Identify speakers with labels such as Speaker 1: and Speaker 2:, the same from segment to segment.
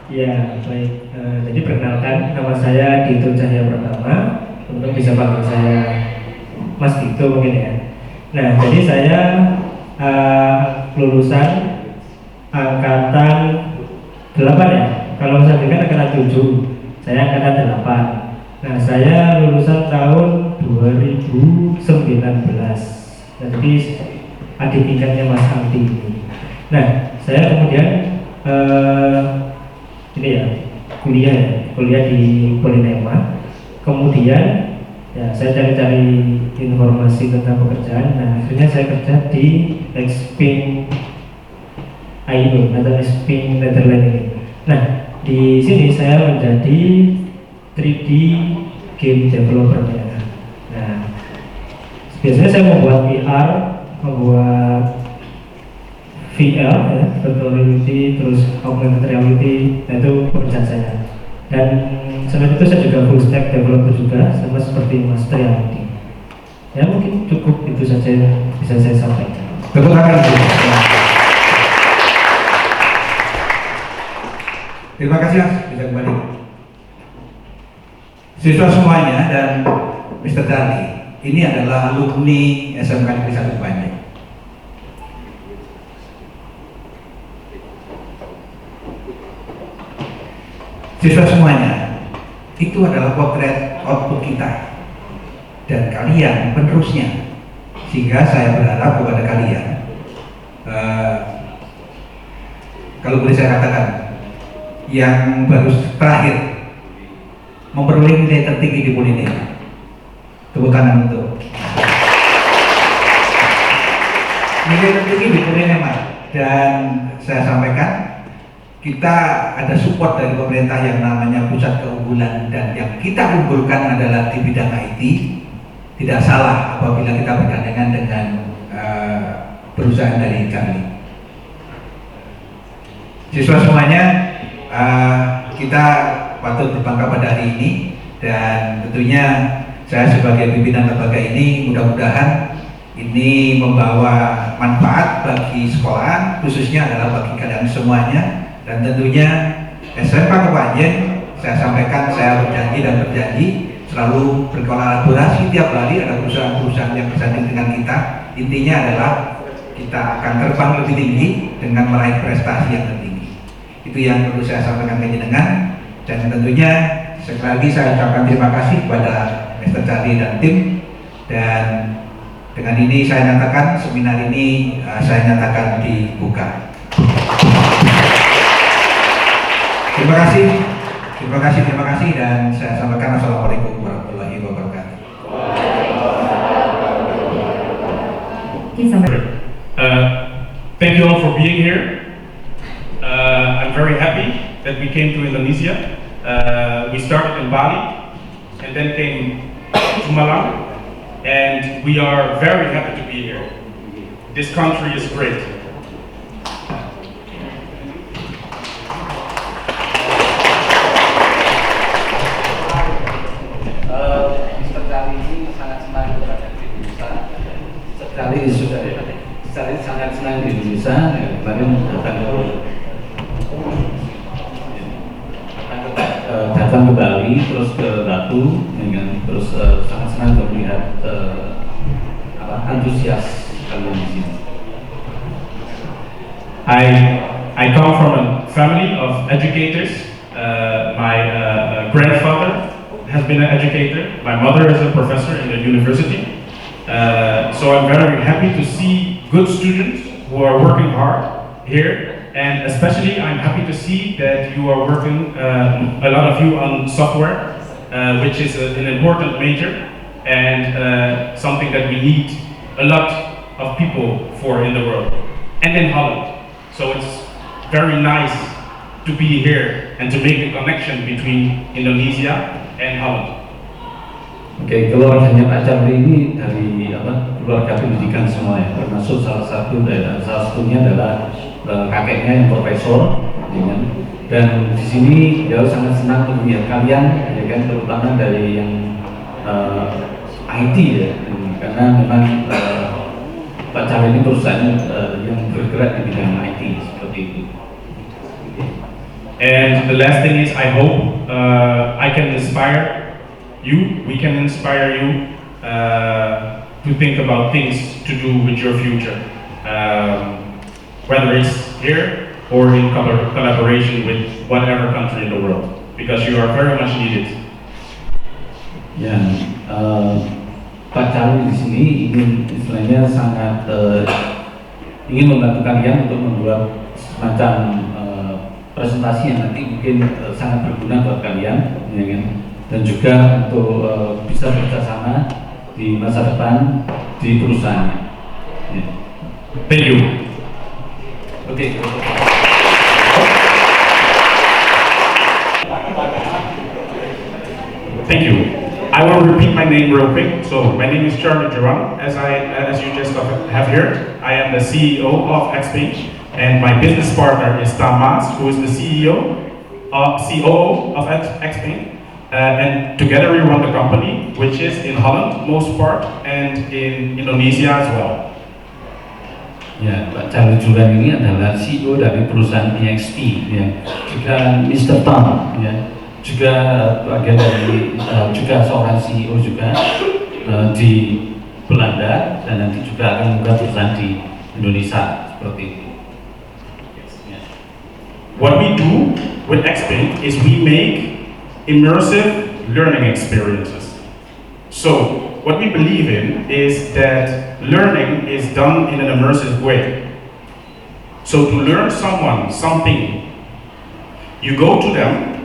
Speaker 1: Ya, baik. Jadi perkenalkan, nama saya Dito Cahya Pertama. Untuk bisa panggil saya Mas Dito mungkin ya. Nah, jadi saya lulusan angkatan 8 ya. Kalau saya kan angkatan 7, saya angkatan 8. Nah, saya lulusan tahun 2019. Nah, jadi adik tingkatnya Mas Aldi ini. Nah, saya kemudian ini ya kuliah di Polinema. Kemudian ya saya cari-cari informasi tentang pekerjaan. Nah, akhirnya saya kerja di Xping IO atau Xping Netherlands ini. Nah, di sini saya menjadi 3D game developer ya. Nah, biasanya saya membuat VR, membuat VR ya, virtual reality, terus augmented reality. Nah, itu pekerjaan saya. Dan selain itu saya juga full stack developer juga, sama seperti Mas Triadi. Ya mungkin cukup itu saja yang bisa saya sampaikan.
Speaker 2: Tepuk tangan. Terima kasih Mas, bisa kembali. Siswa semuanya dan Mr. Dali, ini adalah alumni SMK Negeri 1 Banyak. Siswa semuanya, itu adalah potret output kita dan kalian penerusnya, sehingga saya berharap kepada kalian, kalau boleh saya katakan, yang baru terakhir memperoleh nilai tertinggi di Polinema, tepuk tangan untuk nilai tertinggi di Polinema. Dan saya sampaikan, kita ada support dari pemerintah yang namanya pusat keunggulan, dan yang kita unggulkan adalah di bidang IT. Tidak salah apabila kita bergandengan dengan perusahaan dari kami. Siswa semuanya, kita patut berbangga pada hari ini, dan tentunya saya sebagai pimpinan lembaga ini mudah-mudahan ini membawa manfaat bagi sekolah, khususnya adalah bagi kalian semuanya. Dan tentunya SMK Kepanjen, saya sampaikan, saya berjanji selalu berkolaborasi tiap hari. Ada perusahaan-perusahaan yang bersanding dengan kita. Intinya adalah kita akan terbang lebih tinggi dengan meraih prestasi yang tertinggi. Itu yang perlu saya sampaikan ke Dengan. Dan tentunya sekali lagi saya ucapkan terima kasih kepada Mr. Charlie dan tim. Dan dengan ini saya nyatakan seminar ini saya nyatakan dibuka. Terima kasih, dan saya sampaikan assalamualaikum warahmatullahi wabarakatuh.
Speaker 3: Thank you all for being here. I'm very happy that we came to Indonesia. We started in Bali and then came to Malang, and we are very happy to be here. This country is great.
Speaker 4: Saya sangat senang di Indonesia. Kemarin datang ke Bali, terus ke Batu, terus sangat senang melihat antusias kalian di sini.
Speaker 3: I come from a family of educators. My grandfather has been an educator. My mother is a professor in the university. So I'm very happy to see good students who are working hard here, and especially I'm happy to see that you are working, a lot of you, on software, which is an important major and something that we need a lot of people for in the world and in Holland. So it's very nice to be here and to make the connection between Indonesia and Holland.
Speaker 4: Oke, keluarganya Pak Charlie ini dari keluarga pendidikan semua ya, termasuk salah satunya adalah kakeknya yang profesor, dan di sini dia sangat senang melihat kalian, ya kan, terutama dari yang IT ya, karena memang Pak Charlie ini perusahaan yang bergerak di bidang IT seperti itu.
Speaker 3: And the last thing is, I hope I can inspire you, we can inspire you to think about things to do with your future, whether it's here or in collaboration with whatever country in the world, because you are very much needed.
Speaker 4: Ya, Pak Charlie di sini ingin istilahnya sangat ingin membantu kalian untuk membuat semacam presentasi yang nanti mungkin sangat berguna buat kalian, ya kan? Dan juga untuk bisa bekerjasama di masa depan di perusahaannya. Ya.
Speaker 3: Thank you.
Speaker 4: Oke.
Speaker 3: Thank you. I will repeat my name real quick. So my name is Charlie Duran. As you just have heard, I am the CEO of XP, and my business partner is Tamas, who is the COO of XP. And together we run the company, which is in Holland most part and in Indonesia as well.
Speaker 4: Ya, Pak Charlie Duran ini adalah CEO dari perusahaan EXP, ya. Juga Mr. Tom, ya. Juga bagian dari juga seorang CEO juga di Belanda, dan nanti juga akan membuka perusahaan di Indonesia seperti itu.
Speaker 3: What we do with XP is we make immersive learning experiences. So what we believe in is that learning is done in an immersive way. So to learn something, you go to them.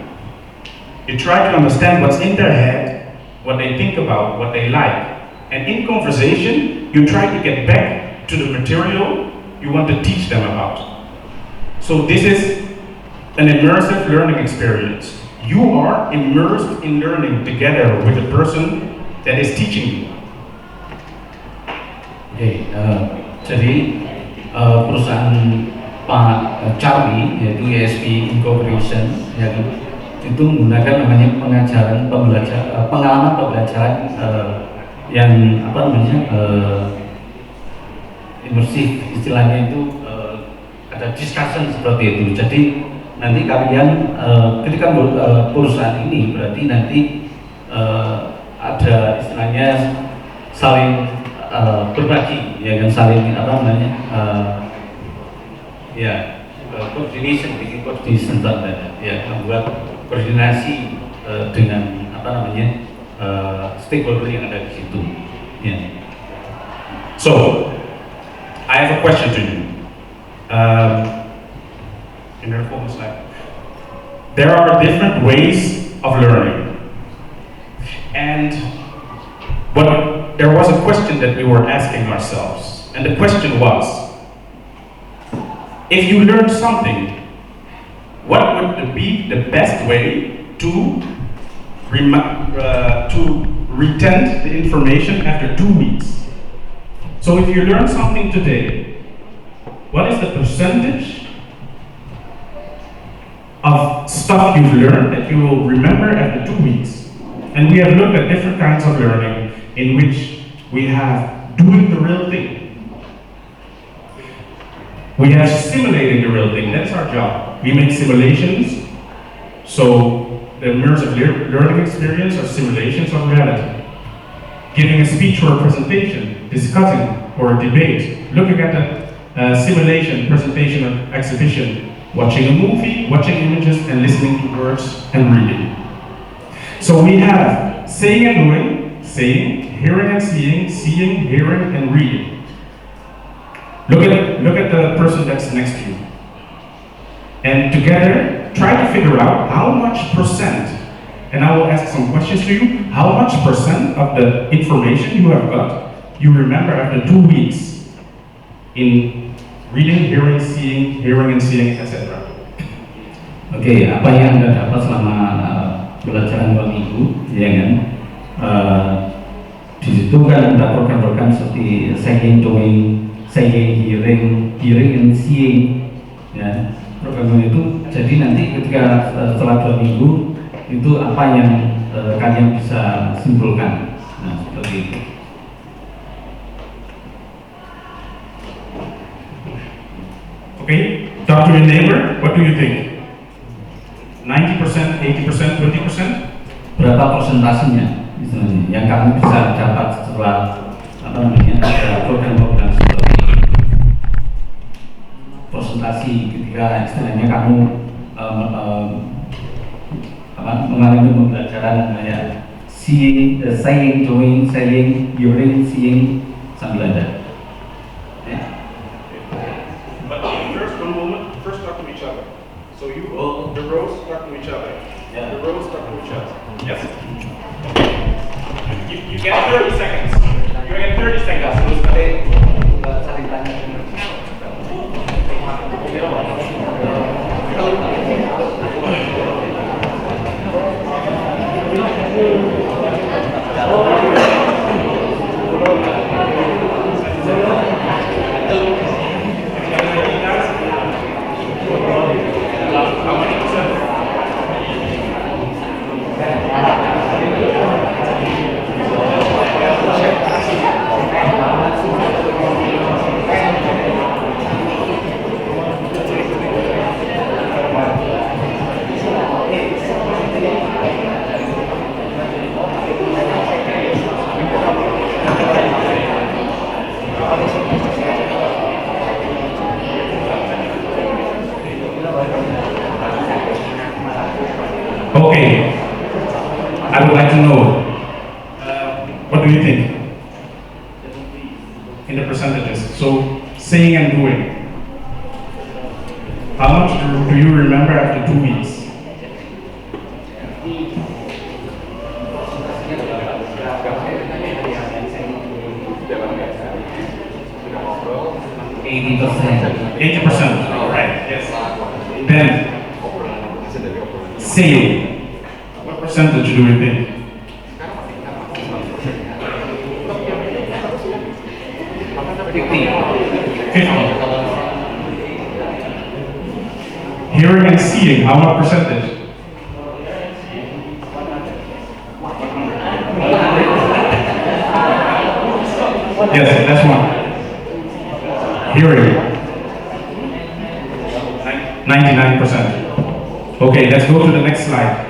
Speaker 3: You try to understand what's in their head, what they think about, what they like. And in conversation, you try to get back to the material you want to teach them about. So this is an immersive learning experience. You are immersed in learning together with the person that is teaching you.
Speaker 4: Oke, jadi perusahaan Pak Charlie, yaitu ESP Incorporation, ya, itu menggunakan namanya pengalaman pembelajaran yang imersif, istilahnya itu ada discussion seperti itu. Jadi nanti kalian ketika perusahaan ini berarti nanti ada istilahnya saling berbagi, ya kan, saling coordination, bikin coordination, ya, membuat koordinasi dengan stakeholder yang ada di situ. Yeah.
Speaker 3: So, I have a question to you. There are different ways of learning, and there was a question that we were asking ourselves, and the question was: if you learn something, what would be the best way to retain the information after 2 weeks? So if you learn something today, what is the percentage of stuff you've learned that you will remember after 2 weeks? And we have looked at different kinds of learning in which we have doing the real thing. We have simulating the real thing. That's our job. We make simulations. So the immersive learning experience are simulations of reality. Giving a speech or a presentation, discussing or a debate, looking at a simulation, presentation or exhibition, watching a movie, watching images and listening to words and reading. So we have saying and doing, saying, hearing and seeing, hearing and reading. Look at the person that's next to you. And together, try to figure out how much percent, and I will ask some questions to you, how much percent of the information you have got, you remember after 2 weeks in reading, hearing and seeing, etc.
Speaker 4: Oke, apa yang Anda dapat selama pelajaran 2 minggu, ya kan? Di situ kan ada program-program seperti saying, doing, saying, hearing and seeing, ya. Program itu, jadi nanti ketika setelah 2 minggu itu apa yang kalian bisa simpulkan, nah seperti itu.
Speaker 3: Okay, talk to your neighbor. What do you think? 90%, 80%, 20%?
Speaker 4: Berapa persentasenya istilahnya yang kamu bisa dapat setelah apa namanya ada program-program seperti presentasi ketika istilahnya kamu mengalami pembelajaran kayak seeing, saying, doing, saying, hearing, seeing, something like that.
Speaker 3: But first, one moment, first talk to each other. So you, the rows talk to each other.
Speaker 4: Yeah.
Speaker 3: The rows talk to each other. Yes. You get 30 seconds. You get 30 seconds.
Speaker 4: Saling tanya.
Speaker 3: How many percent? Okay, I would like to know, what do you think in the percentages? So, saying and doing. How much do you remember after 2 weeks? 80%, right, yes. Then, saying. What percentage do you think? 50. Hearing and seeing, how much percentage? Yes, that's one. Hearing. 99%. Okay, let's go to the next slide.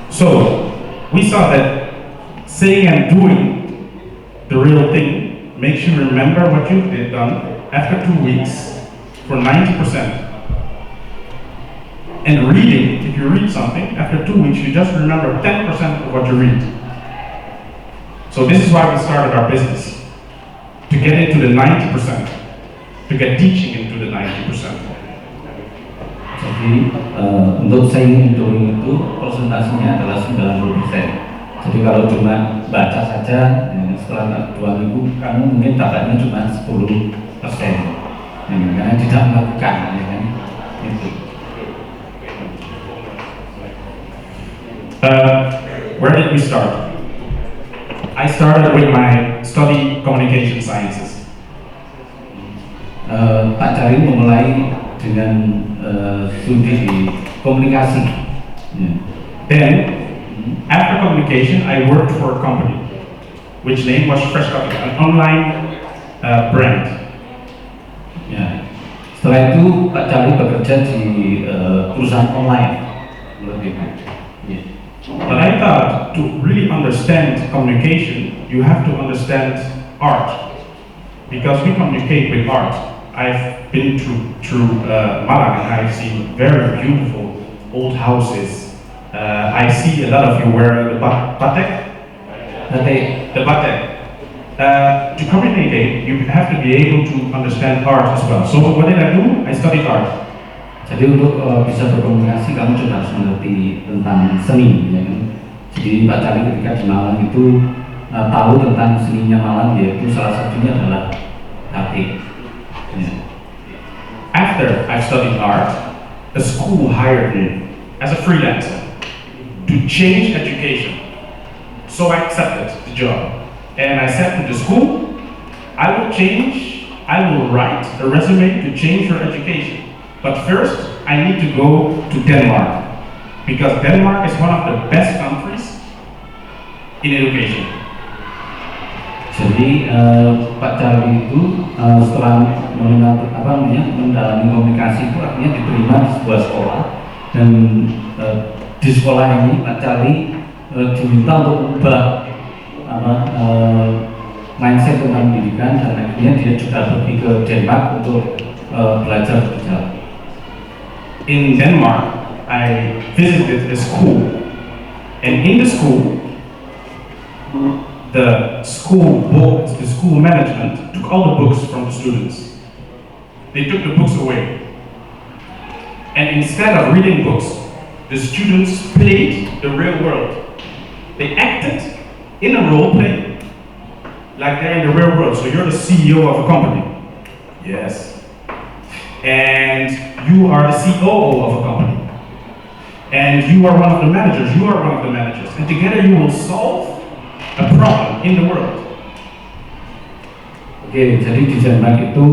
Speaker 3: So, we saw that saying and doing the real thing makes you remember what you did done after 2 weeks for 90%. And reading, if you read something, after 2 weeks you just remember 10% of what you read. So this is why we started our business, to get into the 90%, to get teaching into the 90%.
Speaker 4: Jadi untuk saying and doing itu persentasenya adalah 90%. Jadi kalau cuma baca saja, ya, setelah 2 minggu kamu mungkin dapatnya cuma 10%, ya, karena tidak melakukan, ya kan? Itu.
Speaker 3: Where did we start? I started with my study communication sciences.
Speaker 4: Pak Cari memulai dengan studi di komunikasi. Yeah.
Speaker 3: Then, after communication, I worked for a company, which name was Fresh Coffee, an online brand.
Speaker 4: Yeah. Setelah itu Pak Cari bekerja di perusahaan online. Yeah.
Speaker 3: But I thought to really understand communication, you have to understand art, because we communicate with art. I've been through Malang and I've seen very beautiful old houses. I see a lot of you wear the batek. The batek. To communicate, you have to be able to understand art as well. So what did I do? I studied art.
Speaker 4: Jadi untuk bisa berkomunikasi kamu juga harus mengerti tentang seni, ya kan? Jadi Pak Cari ketika di Malang itu tahu tentang seninya Malang, yaitu salah satunya adalah batik. Yeah.
Speaker 3: After I studied art, a school hired me as a freelancer to change education. So I accepted the job. And I said to the school, I will write a resume to change your education. But first, I need to go to Denmark, because Denmark is one of the best countries in education.
Speaker 4: Jadi Pak Charlie itu setelah mendalami komunikasi itu artinya diterima di sebuah sekolah, dan di sekolah ini Pak Charlie diminta untuk mengubah mindset tentang pendidikan, dan akhirnya dia juga pergi ke Denmark untuk belajar berjalan.
Speaker 3: In Denmark, I visited a school, and in the school, the school management took all the books from the students. They took the books away. And instead of reading books, the students played the real world. They acted in a role play like they're in the real world. So you're the CEO of a company. Yes. And you are the COO of a company. And you are one of the managers. You are one of the managers. And together you will solve a problem in the world.
Speaker 4: Oke, jadi di Denmark itu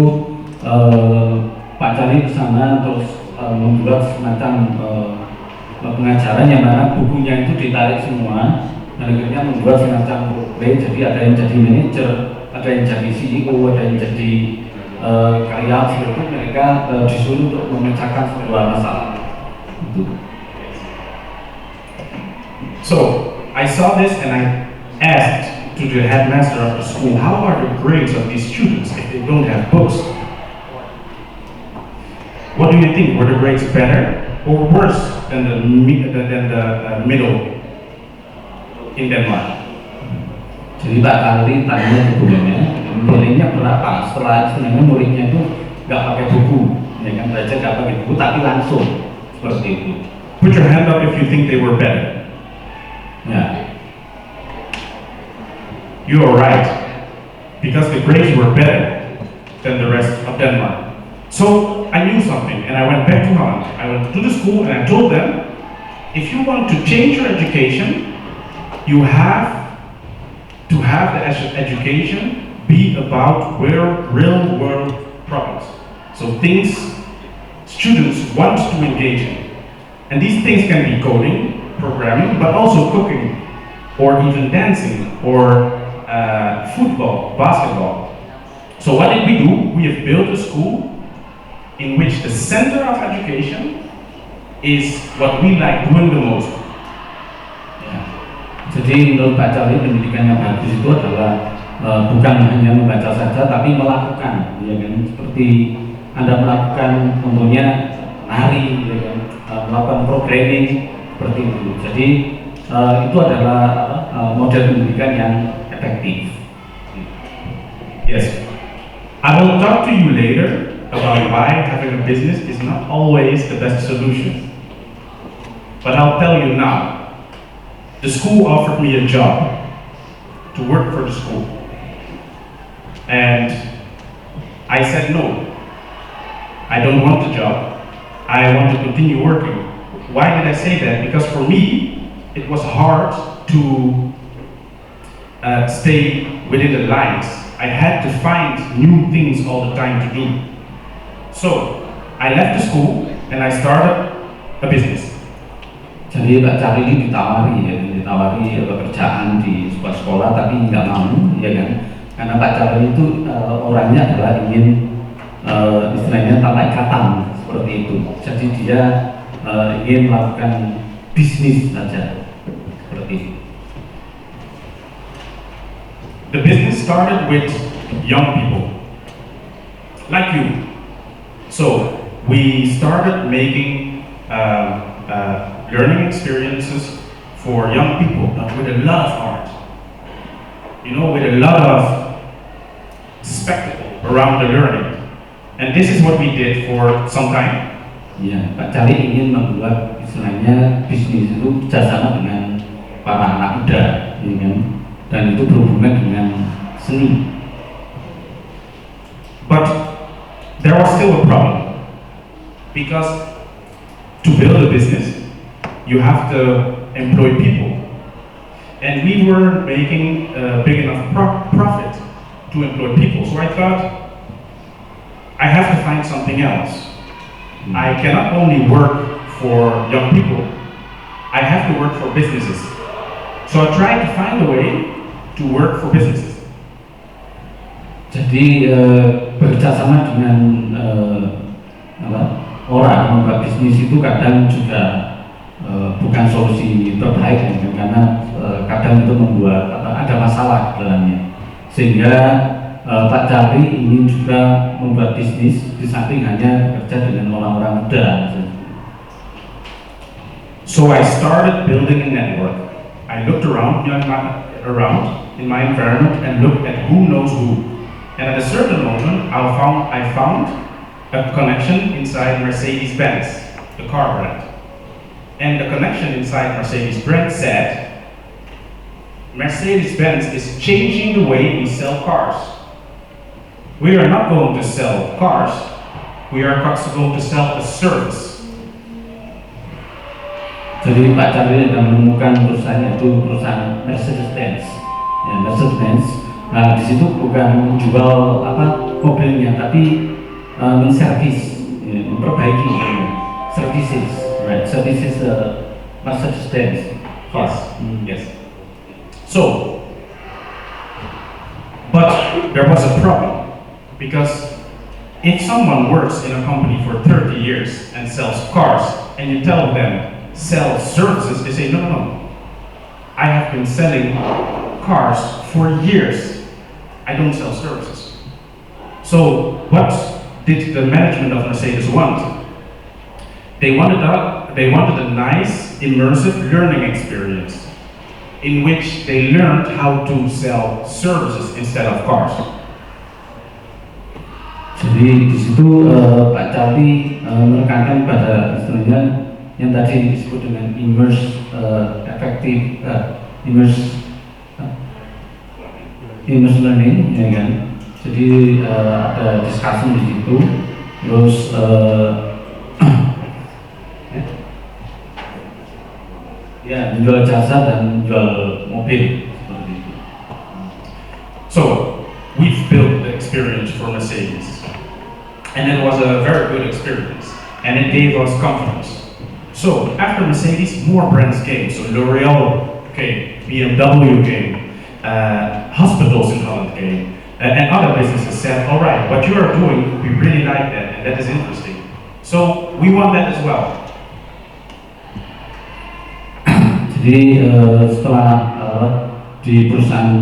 Speaker 4: Pak Charlie ke sana terus membuat semacam pengajaran yang mana bukunya itu ditarik semua, dan akhirnya membuat semacam role play. Jadi ada yang jadi manajer, ada yang jadi CEO, ada yang jadi karyawan. Seperti itu mereka disuruh untuk memecahkan sebuah masalah.
Speaker 3: So I saw this and I asked to the headmaster of the school, how are the grades of these students if they don't have books? What do you think? Were the grades better or worse than the middle in Denmark?
Speaker 4: Jadi Pak Charlie tanya ke gurunya, nilainya berapa setelah sebenarnya muridnya itu nggak pakai buku, ya kan, belajar nggak pakai buku tapi langsung seperti itu.
Speaker 3: Put your hand up if you think they were better.
Speaker 4: Ya.
Speaker 3: You are right, because the grades were better than the rest of Denmark. So I knew something, and I went back to Holland. I went to the school and I told them, if you want to change your education, you have to have the education be about real world problems. So things students want to engage in. And these things can be coding, programming, but also cooking, or even dancing, or football, basketball. So what did we do? We have built a school in which the center of education is what we like doing the most.
Speaker 4: Ya. Jadi menurut Pak Charlie, pendidikan yang bagus itu adalah bukan hanya membaca saja, tapi melakukan, ya kan? Seperti Anda melakukan contohnya nari, ya kan? Melakukan programming seperti itu. Jadi itu adalah model pendidikan yang efektif.
Speaker 3: Yes, I will talk to you later about why having a business is not always the best solution. But I'll tell you now, the school offered me a job to work for the school. And I said no. I don't want the job. I want to continue working. Why did I say that? Because for me, it was hard to stay within the lines. I had to find new things all the time to do. So, I left the school and I started a business.
Speaker 4: Jadi Pak Charlie ini ditawari pekerjaan di sebuah sekolah, tapi nggak mau, ya kan? Karena Pak Charlie itu orangnya adalah ingin istilahnya tanpa ikatan seperti itu. Jadi dia ingin melakukan bisnis saja seperti itu.
Speaker 3: The business started with young people, like you. So we started making learning experiences for young people, but with a lot of art. You know, with a lot of spectacle around the learning. And this is what we did for some time.
Speaker 4: Ya, Pak Charlie ingin membuat istilahnya bisnis itu kerjasama dengan para anak muda, ya kan? Dan itu berhubungan dengan seni.
Speaker 3: But there was still a problem, because to build a business, you have to employ people, and we were making a big enough profit to employ people. So I thought, I have to find something else. I cannot only work for young people, I have to work for businesses. So I tried to find a way to work for businesses.
Speaker 4: Jadi bekerjasama dengan orang membuat bisnis itu kadang juga bukan solusi terbaik ya, karena kadang itu membuat ada masalah di dalamnya, sehingga Pak Cari ingin juga membuat bisnis di samping hanya bekerja dengan orang-orang muda.
Speaker 3: So I started building a network. I looked around in my environment and looked at who knows who. And at a certain moment, I found a connection inside Mercedes-Benz, the car brand. And the connection inside Mercedes-Benz said, Mercedes-Benz is changing the way we sell cars. We are not going to sell cars, we are going to sell a service.
Speaker 4: Jadi Pak Cari sudah menemukan perusahaan, yaitu perusahaan Mercedes-Benz. Ya, Mercedes-Benz. Nah, di situ bukan menjual mobilnya, tapi menservis, ya, memperbaiki, services, right? Services Mercedes-Benz.
Speaker 3: Yes. Yes. So, but there was a problem, because if someone works in a company for 30 years and sells cars, and you tell them sell services, they say no. I have been selling cars for years. I don't sell services. So what did the management of Mercedes want? They wanted a nice, immersive learning experience in which they learned how to sell services instead of cars.
Speaker 4: Jadi di situ Pak Cari menekankan pada istilahnya yang tadi disebut dengan immerse learning, ya kan? Jadi ada discussion di situ, terus ya menjual jasa dan menjual mobil seperti itu.
Speaker 3: So we've built the experience for Mercedes, and it was a very good experience, and it gave us confidence. So after Mercedes, more brands came. So L'Oreal came, BMW came, hospitals in Holland came, and other businesses said, all right, what you are doing, we really like that, and that is interesting. So we want that as well.
Speaker 4: Jadi setelah di perusahaan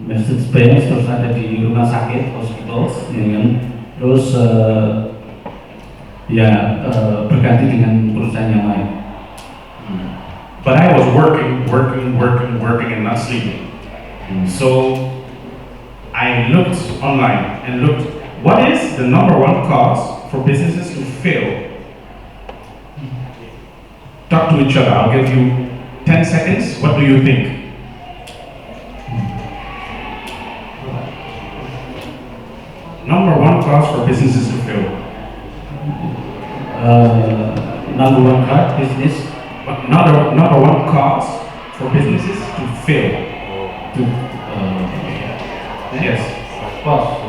Speaker 4: Mercedes-Benz, terus ada di rumah sakit, hospitals, ya kan? Terus berganti dengan perusahaan yang lain.
Speaker 3: But I was working and not sleeping. So I looked online and looked, what is the number one cause for businesses to fail? Talk to each other. I'll give you 10 seconds. What do you think? Number one cause for businesses to fail.
Speaker 4: Number one cause business.
Speaker 3: Number one cause for businesses to fail. Yes.
Speaker 4: Cost.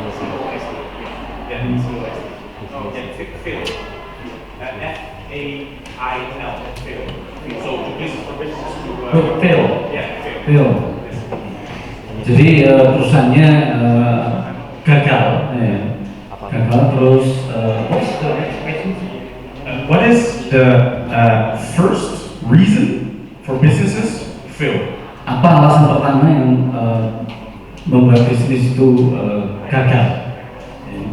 Speaker 3: Fail. F-A-I-L. Fail. So for businesses to
Speaker 4: fail.
Speaker 3: Yeah.
Speaker 4: Fail. Jadi perusahaannya gagal. Gagal terus.
Speaker 3: What is the first reason for businesses to fail?
Speaker 4: Apa alasan pertama yang membuat bisnis itu gagal?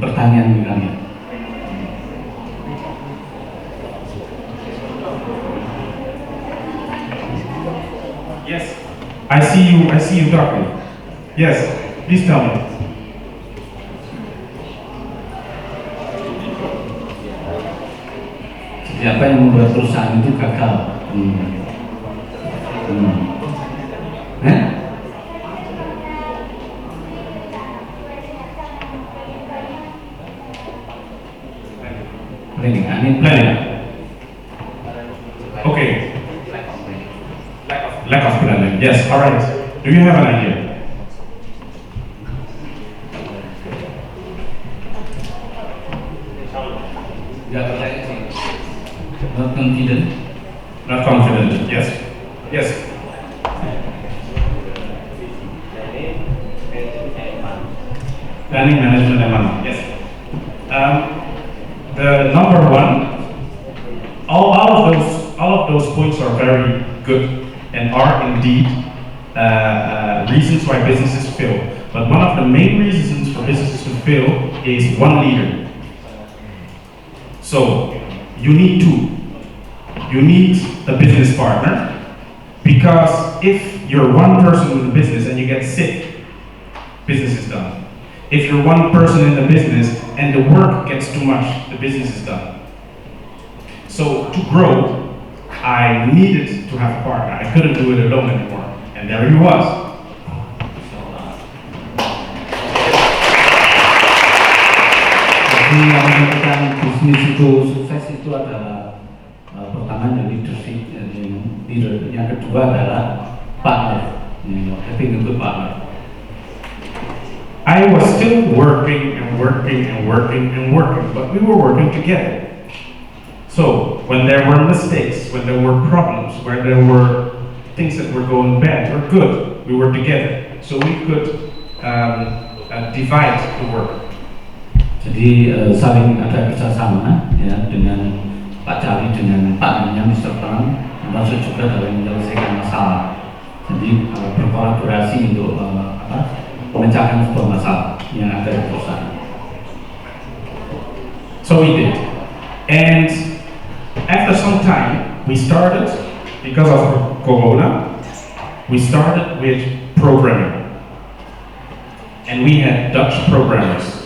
Speaker 4: Pertanyaan kalian.
Speaker 3: Yes, I see you talking. Yes, please tell me.
Speaker 4: Apa yang membuat perusahaan itu gagal?
Speaker 3: Planning. Okay. Lack of planning. Yes. All right. Do you have an idea?
Speaker 4: Not confident.
Speaker 3: Not confident. Yes. Yes. Planning, management, and money. Yes. The number one. All of those points are very good and are indeed reasons why businesses fail. But one of the main reasons for businesses to fail is one leader. So you need two. You need a business partner, because if you're one person in the business and you get sick, business is done. If you're one person in the business and the work gets too much, the business is done. So to grow, I needed to have a partner. I couldn't do it alone anymore. And there he was.
Speaker 4: Jadi yang menentukan bisnis itu sukses itu adalah pertama dari leadership, leader. Yang kedua adalah partner, having a good partner.
Speaker 3: I was still working and working and working and working, but we were working together. So when there were mistakes, when there were problems, when there were things that were going bad or good, we were together. So we could divide the work.
Speaker 4: Jadi saling ada kerjasama ya dengan Pak Cali dengan partnernya Mr. Pang, termasuk juga dalam menyelesaikan masalah. Jadi berkolaborasi untuk memecahkan sebuah masalah yang ada di perusahaan.
Speaker 3: So we did, and after some time, we started, because of Corona, we started with programming. And we had Dutch programmers.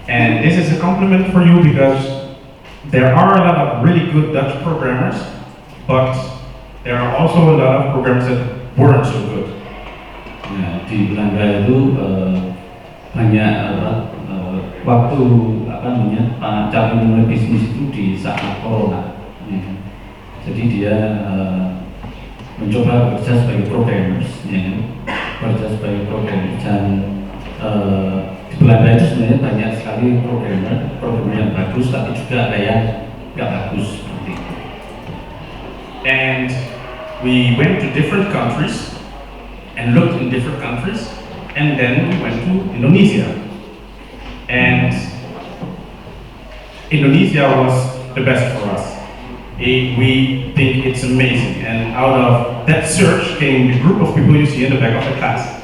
Speaker 3: And this is a compliment for you, because there are a lot of really good Dutch programmers, but there are also a lot of programmers that weren't so good.
Speaker 4: Nah, di Belanda itu banyak waktu Pak Cali mulai bisnis itu di saat Corona. Jadi dia mencoba bekerja sebagai programmers, bekerja sebagai programmer, dan di Belanda itu sebenarnya banyak sekali programmer yang bagus, tapi juga ada yang nggak bagus seperti itu.
Speaker 3: And we went to different countries and looked in different countries, and then we went to Indonesia. And Indonesia was the best for us. We think it's amazing, and out of that search came the group of people you see in the back of the class.